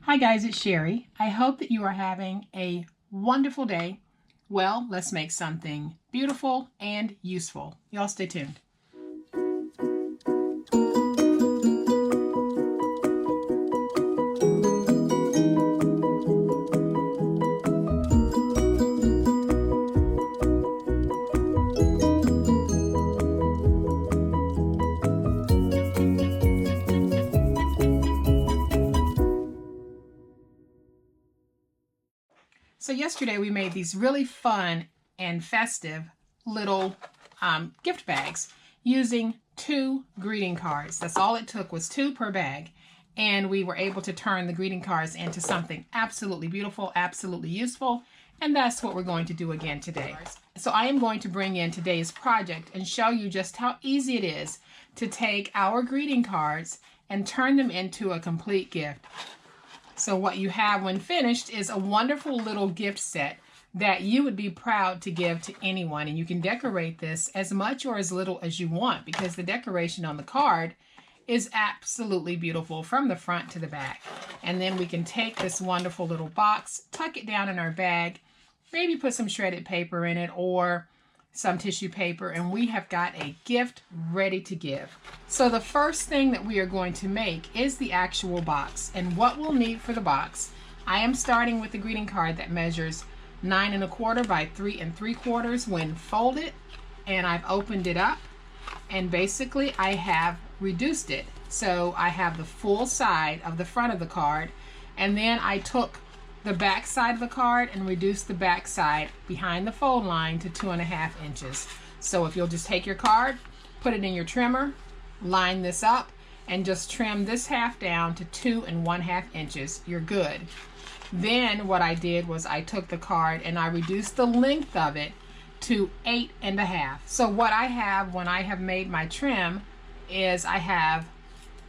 Hi guys, it's Sherry. I hope that you are having a wonderful day. Well, let's make something beautiful and useful. Y'all stay tuned. So yesterday we made these really fun and festive little gift bags using 2 greeting cards. That's all it took, was 2 per bag. And we were able to turn the greeting cards into something absolutely beautiful, absolutely useful. And that's what we're going to do again today. So I am going to bring in today's project and show you just how easy it is to take our greeting cards and turn them into a complete gift. So what you have when finished is a wonderful little gift set that you would be proud to give to anyone. And you can decorate this as much or as little as you want, because the decoration on the card is absolutely beautiful from the front to the back. And then we can take this wonderful little box, tuck it down in our bag, maybe put some shredded paper in it or some tissue paper, and we have got a gift ready to give. So the first thing that we are going to make is the actual box. And what we'll need for the box, I am starting with the greeting card that measures 9 1/4 by 3 3/4 when folded, and I've opened it up and basically I have reduced it. So I have the full side of the front of the card, and then I took the back side of the card and reduce the back side behind the fold line to 2.5 inches. So if you'll just take your card, put it in your trimmer, line this up, and just trim this half down to 2 1/2 inches, you're good. Then what I did was I took the card and I reduced the length of it to 8 1/2. So what I have when I have made my trim is I have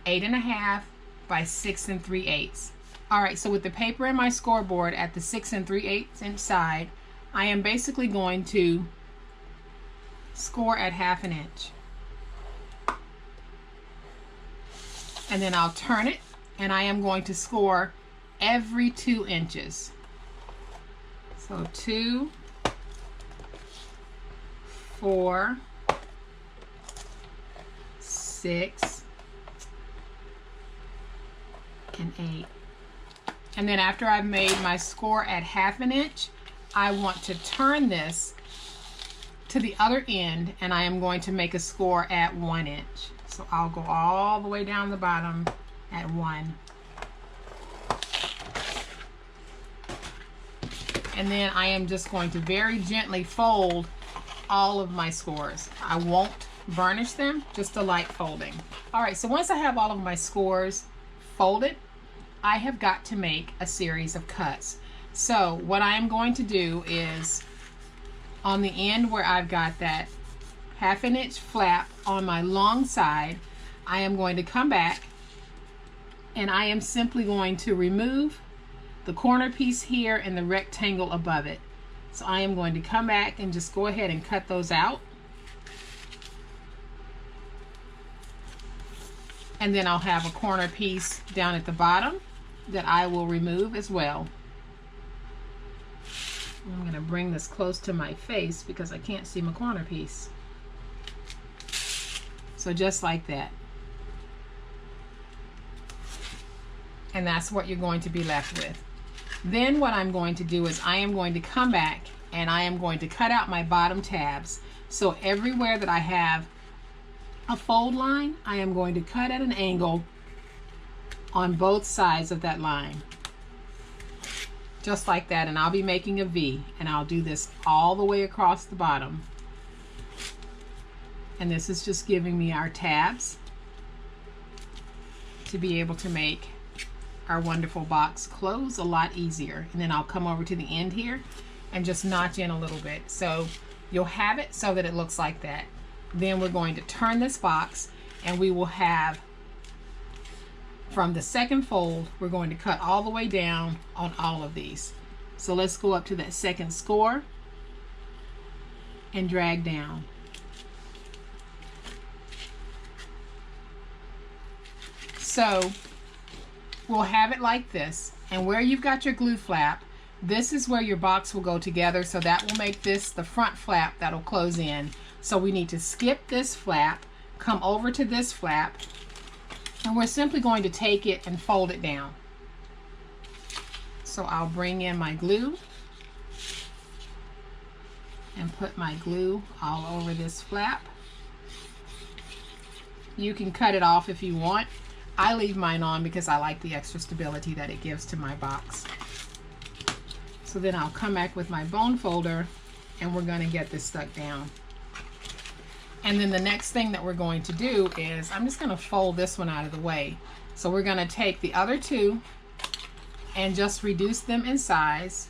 8 1/2 by 6 3/8. Alright, so with the paper and my scoreboard at the 6 3/8 inch side, I am basically going to score at 1/2 inch. And then I'll turn it, and I am going to score every 2 inches. So 2, 4, 6, and 8. And then after I've made my score at 1/2 inch, I want to turn this to the other end, and I am going to make a score at 1 inch. So I'll go all the way down the bottom at 1. And then I am just going to very gently fold all of my scores. I won't burnish them, just a light folding. Alright, so once I have all of my scores folded, I have got to make a series of cuts. So what I am going to do is, on the end where I've got that 1/2 inch flap on my long side, I am going to come back and I am simply going to remove the corner piece here and the rectangle above it. So I am going to come back and just go ahead and cut those out. And then I'll have a corner piece down at the bottom that I will remove as well. I'm going to bring this close to my face because I can't see my corner piece. So just like that. And that's what you're going to be left with. Then what I'm going to do is I am going to come back and I am going to cut out my bottom tabs. So everywhere that I have a fold line, I am going to cut at an angle on both sides of that line. Just like that, and I'll be making a V, and I'll do this all the way across the bottom. And this is just giving me our tabs to be able to make our wonderful box close a lot easier. And then I'll come over to the end here and just notch in a little bit. So you'll have it so that it looks like that. Then we're going to turn this box, and we will have, from the second fold, we're going to cut all the way down on all of these. So let's go up to that second score and drag down. So we'll have it like this. And where you've got your glue flap, this is where your box will go together. So that will make this the front flap that'll close in. So we need to skip this flap, come over to this flap, and we're simply going to take it and fold it down. So I'll bring in my glue and put my glue all over this flap. You can cut it off if you want. I leave mine on because I like the extra stability that it gives to my box. So then I'll come back with my bone folder and we're going to get this stuck down. And then the next thing that we're going to do is I'm just going to fold this one out of the way. So we're going to take the other two and just reduce them in size.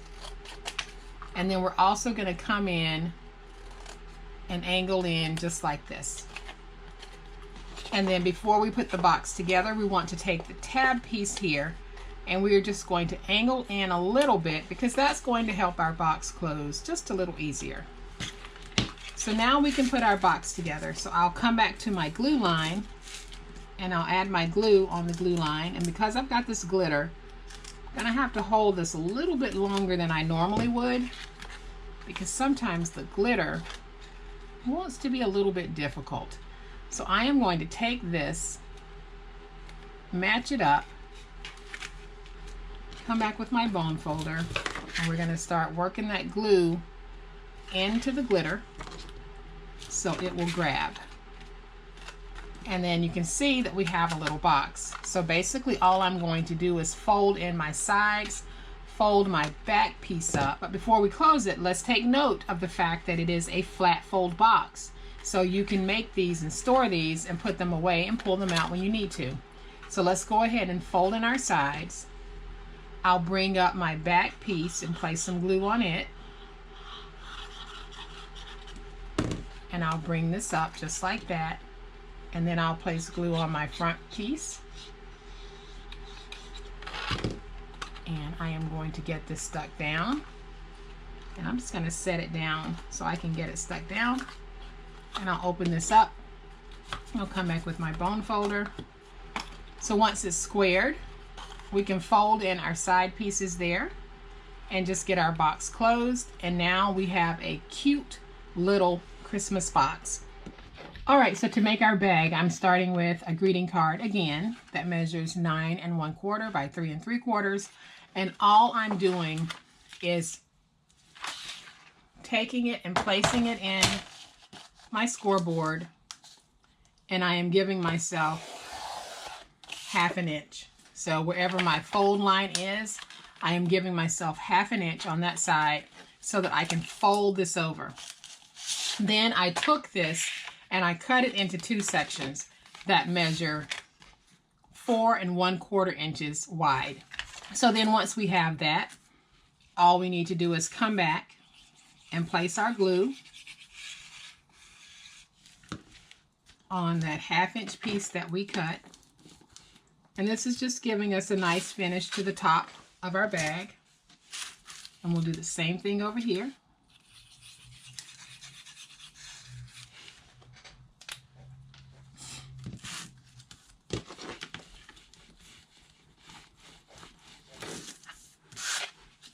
And then we're also going to come in and angle in just like this. And then before we put the box together, we want to take the tab piece here and we are just going to angle in a little bit because that's going to help our box close just a little easier. So now we can put our box together. So I'll come back to my glue line and I'll add my glue on the glue line. And because I've got this glitter, I'm gonna have to hold this a little bit longer than I normally would because sometimes the glitter wants to be a little bit difficult. So I am going to take this, match it up, come back with my bone folder, and we're gonna start working that glue into the glitter so it will grab. And then you can see that we have a little box. So basically all I'm going to do is fold in my sides, fold my back piece up. But before we close it, let's take note of the fact that it is a flat fold box. So you can make these and store these and put them away and pull them out when you need to. So let's go ahead and fold in our sides. I'll bring up my back piece and place some glue on it. And I'll bring this up just like that. And then I'll place glue on my front piece. And I am going to get this stuck down. And I'm just going to set it down so I can get it stuck down. And I'll open this up. I'll come back with my bone folder. So once it's squared, we can fold in our side pieces there and just get our box closed. And now we have a cute little Christmas box. All right, so to make our bag, I'm starting with a greeting card again that measures 9 1/4 by 3 3/4. And all I'm doing is taking it and placing it in my scoreboard, and I am giving myself 1/2 inch. So wherever my fold line is, I am giving myself 1/2 inch on that side so that I can fold this over. Then I took this and I cut it into 2 sections that measure 4 1/4 inches wide. So then once we have that, all we need to do is come back and place our glue on that 1/2 inch piece that we cut. And this is just giving us a nice finish to the top of our bag. And we'll do the same thing over here.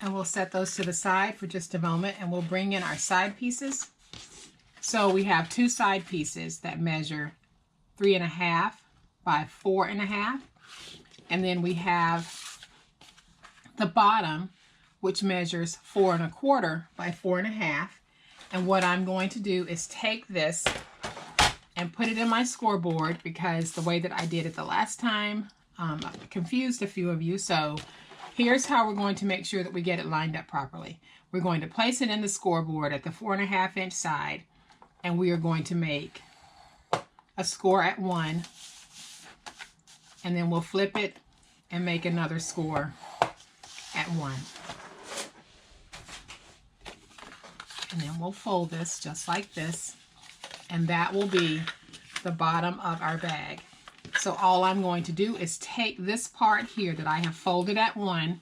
And we'll set those to the side for just a moment and we'll bring in our side pieces. So we have 2 side pieces that measure 3 1/2 by 4 1/2. And then we have the bottom, which measures 4 1/4 by 4 1/2. And what I'm going to do is take this and put it in my scoreboard because the way that I did it the last time confused a few of you. So here's how we're going to make sure that we get it lined up properly. We're going to place it in the scoreboard at the 4 1/2 inch side, and we are going to make a score at 1, and then we'll flip it and make another score at 1. And then we'll fold this just like this, and that will be the bottom of our bag. So all I'm going to do is take this part here that I have folded at 1,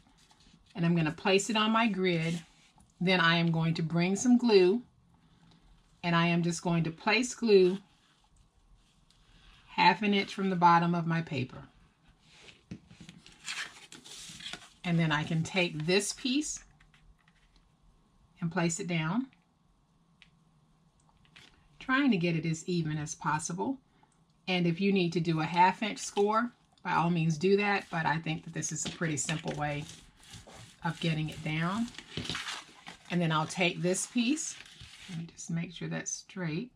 and I'm going to place it on my grid. Then I am going to bring some glue, and I am just going to place glue 1/2 inch from the bottom of my paper. And then I can take this piece and place it down, trying to get it as even as possible. And if you need to do a 1/2 inch score, by all means do that, but I think that this is a pretty simple way of getting it down. And then I'll take this piece, let me just make sure that's straight.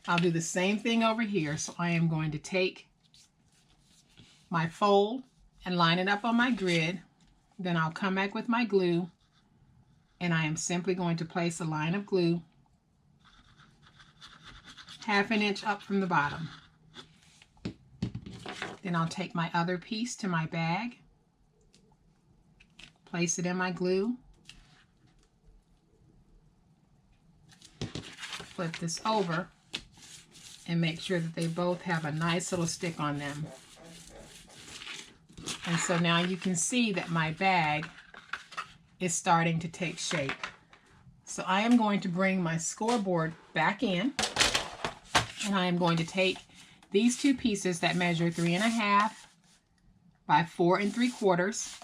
I'll do the same thing over here. So I am going to take my fold and line it up on my grid. Then I'll come back with my glue, and I am simply going to place a line of glue 1/2 inch up from the bottom. Then I'll take my other piece to my bag, place it in my glue, flip this over, and make sure that they both have a nice little stick on them. And so now you can see that my bag is starting to take shape. So I am going to bring my scoreboard back in, and I am going to take these two pieces that measure 3.5 by 4 3/4.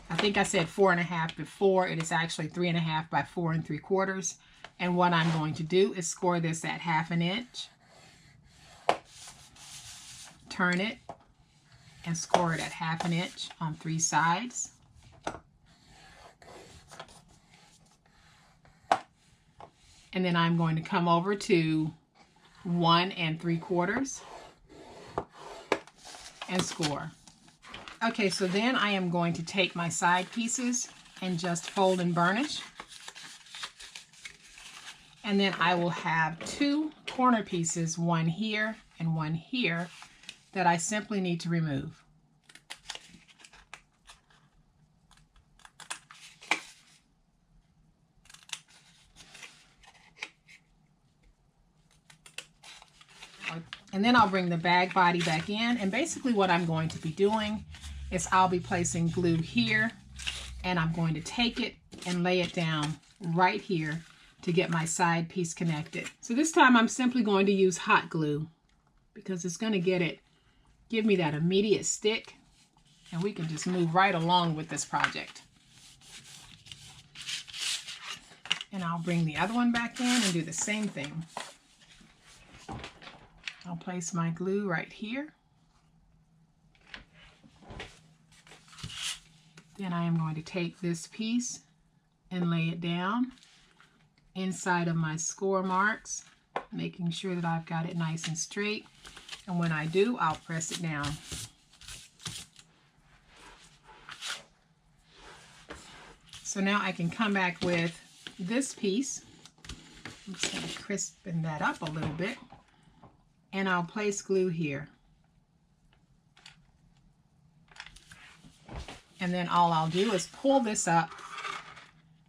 I think I said 4.5 before. It is actually 3.5 by 4 3/4. And what I'm going to do is score this at 1/2 inch, turn it, and score it at 1/2 inch on 3 sides. And then I'm going to come over to 1 3/4 and score. Okay, so then I am going to take my side pieces and just fold and burnish. And then I will have 2 corner pieces, one here and one here, that I simply need to remove. And then I'll bring the bag body back in, and basically what I'm going to be doing is I'll be placing glue here, and I'm going to take it and lay it down right here to get my side piece connected. So this time I'm simply going to use hot glue because it's going to give me that immediate stick, and we can just move right along with this project. And I'll bring the other one back in and do the same thing. I'll place my glue right here. Then I am going to take this piece and lay it down inside of my score marks, making sure that I've got it nice and straight. And when I do, I'll press it down. So now I can come back with this piece. I'm just going to crispen that up a little bit. And I'll place glue here. And then all I'll do is pull this up,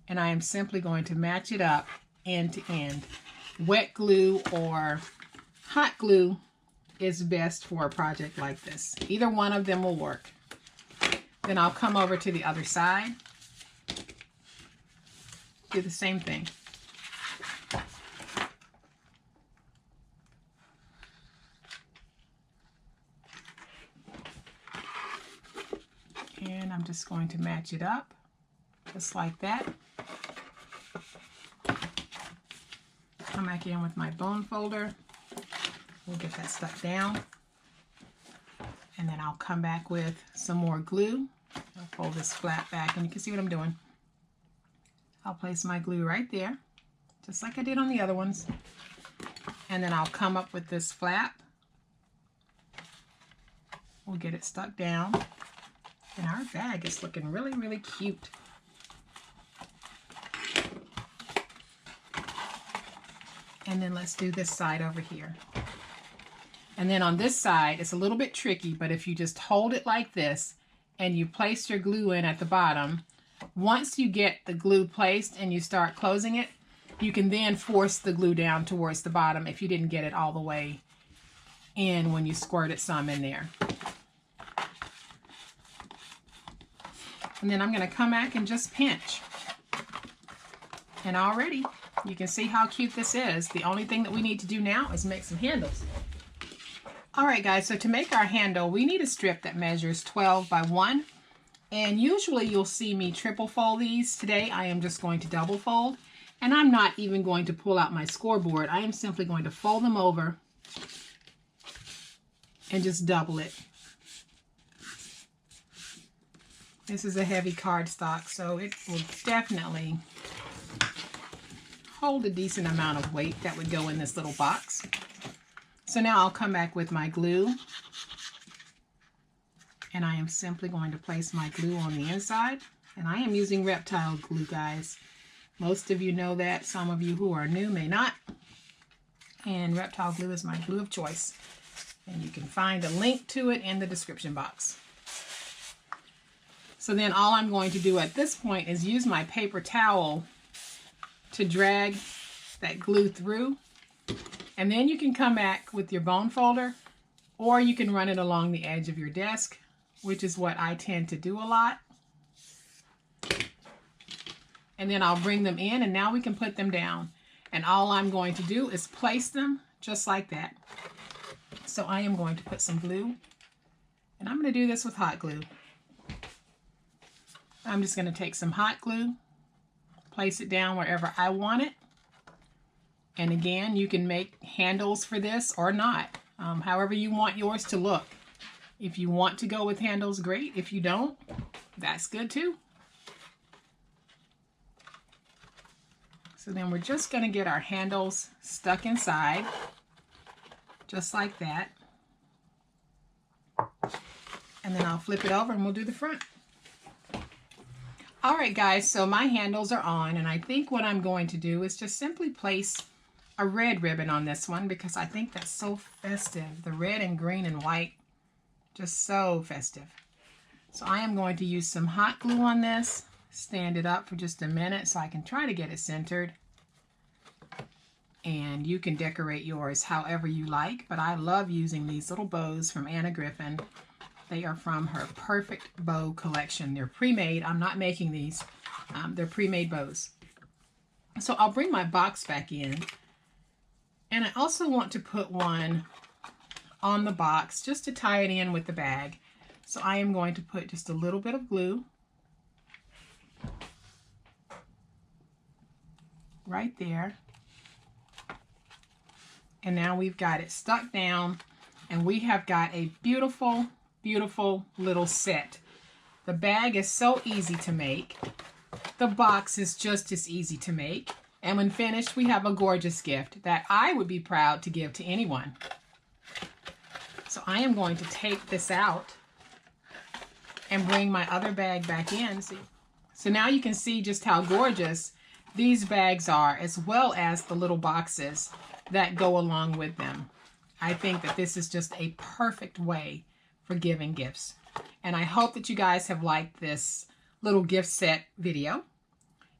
and I am simply going to match it up end to end. Wet glue or hot glue is best for a project like this. Either one of them will work. Then I'll come over to the other side. Do the same thing. And I'm just going to match it up, just like that. Come back in with my bone folder. We'll get that stuck down. And then I'll come back with some more glue. I'll fold this flat back, and you can see what I'm doing. I'll place my glue right there, just like I did on the other ones. And then I'll come up with this flap. We'll get it stuck down. And our bag is looking really, really cute. And then let's do this side over here. And then on this side, it's a little bit tricky, but if you just hold it like this and you place your glue in at the bottom, once you get the glue placed and you start closing it, you can then force the glue down towards the bottom if you didn't get it all the way in when you squirted some in there. And then I'm going to come back and just pinch. And already you can see how cute this is. The only thing that we need to do now is make some handles. Alright guys, so to make our handle, we need a strip that measures 12 by 1. And usually you'll see me triple fold these. Today I am just going to double fold. And I'm not even going to pull out my scoreboard. I am simply going to fold them over and just double it. This is a heavy cardstock, so it will definitely hold a decent amount of weight that would go in this little box. So now I'll come back with my glue. And I am simply going to place my glue on the inside. And I am using reptile glue, guys. Most of you know that. Some of you who are new may not. And reptile glue is my glue of choice. And you can find a link to it in the description box. So then all I'm going to do at this point is use my paper towel to drag that glue through. And then you can come back with your bone folder, or you can run it along the edge of your desk, which is what I tend to do a lot. And then I'll bring them in, and now we can put them down. And all I'm going to do is place them just like that. So I am going to put some glue, and I'm going to do this with hot glue. I'm just going to take some hot glue, place it down wherever I want it. And again, you can make handles for this or not, however you want yours to look. If you want to go with handles, great. If you don't, that's good too. So then we're just going to get our handles stuck inside, just like that. And then I'll flip it over and we'll do the front. All right, guys, so my handles are on, and I think what I'm going to do is just simply place a red ribbon on this one because I think that's so festive. The red and green and white, just so festive. So I am going to use some hot glue on this, stand it up for just a minute so I can try to get it centered. And you can decorate yours however you like, but I love using these little bows from Anna Griffin. They are from her Perfect Bow collection. They're pre-made. I'm not making these. They're pre-made bows. So I'll bring my box back in. And I also want to put one on the box just to tie it in with the bag. So I am going to put just a little bit of glue right there. And now we've got it stuck down, and we have got a beautiful, beautiful little set. The bag is so easy to make. The box is just as easy to make. And when finished, we have a gorgeous gift that I would be proud to give to anyone. So I am going to take this out and bring my other bag back in. So now you can see just how gorgeous these bags are, as well as the little boxes that go along with them. I think that this is just a perfect way for giving gifts. And I hope that you guys have liked this little gift set video.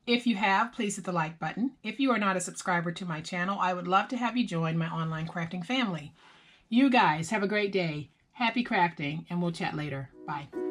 If you have, please hit the like button. If you are not a subscriber to my channel, I would love to have you join my online crafting family. You guys have a great day. Happy crafting, and we'll chat later. Bye.